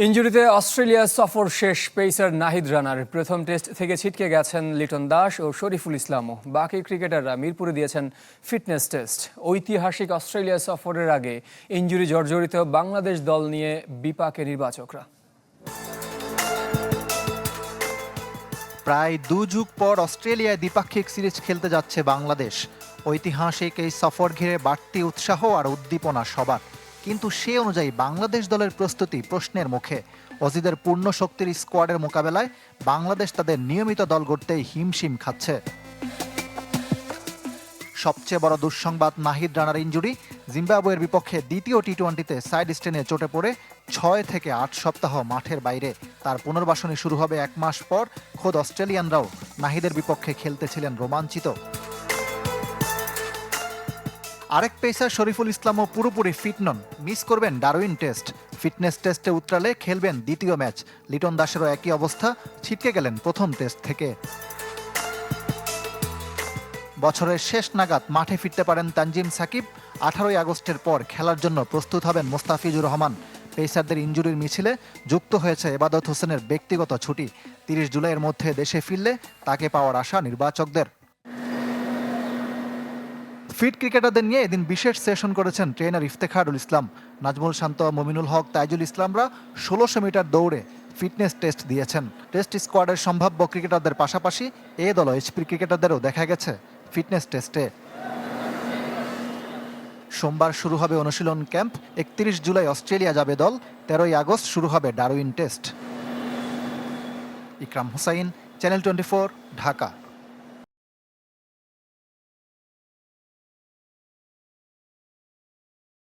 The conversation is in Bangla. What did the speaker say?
ইনজুরিতে অস্ট্রেলিয়া সফর শেষ পেসার নাহিদ রানার প্রথম টেস্ট থেকে ছিটকে গেছেন লিটন দাস ও শরীফুল ইসলামও। বাকি ক্রিকেটাররা মিরপুরে দিয়েছেন ফিটনেস টেস্ট। ঐতিহাসিক অস্ট্রেলিয়া সফরের আগে ইনজুরি জর্জরিত বাংলাদেশ দল নিয়ে বিপাকে নির্বাচকরা। প্রায় 2 যুগ পর অস্ট্রেলিয়ায় দ্বিপাক্ষিক সিরিজ খেলতে যাচ্ছে বাংলাদেশ। ঐতিহাসিক এই সফর ঘিরে বাড়তি উৎসাহ আর উদ্দীপনা সবার, কিন্তু সে অনুযায়ী বাংলাদেশ দলের প্রস্তুতি প্রশ্নের মুখে। অজিদের পূর্ণ শক্তির স্কোয়াডের মোকাবেলায় বাংলাদেশ তাদের নিয়মিত দল গড়তেই হিমশিম খাচ্ছে। সবচেয়ে বড় দুঃসংবাদ নাহিদ রানার ইনজুরি। জিম্বাবুয়ের বিপক্ষে দ্বিতীয় টি-20তে সাইড স্টেনে চোটে পড়ে 6 থেকে 8 সপ্তাহ মাঠের বাইরে। তার পুনর্বাসনী শুরু হবে 1 মাস পর। খোদ অস্ট্রেলিয়ানরাও নাহিদের বিপক্ষে খেলতেছিলেন রোমাঞ্চিত। আরেক পেসার শরীফুল ইসলামও পুরোপুরি ফিট নন, মিস করবেন ডারউইন টেস্ট। ফিটনেস টেস্টে উতরালে খেলবেন দ্বিতীয় ম্যাচ। লিটন দাসেরও একই অবস্থা, ছিটকে গেলেন প্রথম টেস্ট থেকে। বছরের শেষ নাগাদ মাঠে ফিরতে পারেন তানজিম সাকিব। 18 আগস্টের পর খেলার জন্য প্রস্তুত হবেন মোস্তাফিজুর রহমান। পেসারদের ইনজুরির মিছিলে যুক্ত হয়েছে এবাদত হোসেনের ব্যক্তিগত ছুটি। 30 জুলাইয়ের মধ্যে দেশে ফিরলে তাকে পাওয়ার আশা নির্বাচকদের। ফিট ক্রিকেটারদের নিয়ে এদিন বিশেষ সেশন করেছেন ট্রেনার ইফতেখারুল ইসলাম। নাজমুল শান্ত, মমিনুল হক, তাইজুল ইসলামরা 1600 মিটার দৌড়ে ফিটনেস টেস্ট দিয়েছেন। টেস্ট স্কোয়াডের সম্ভাব্য ক্রিকেটারদের পাশাপাশি এ দল এইচপি ক্রিকেটারদেরও দেখা গেছে ফিটনেস টেস্টে। সোমবার শুরু হবে অনুশীলন ক্যাম্প। 31 জুলাই অস্ট্রেলিয়া যাবে দল। 13 আগস্ট শুরু হবে ডারউইন টেস্ট। ইকরাম হুসাইন, চ্যানেল 24, ঢাকা।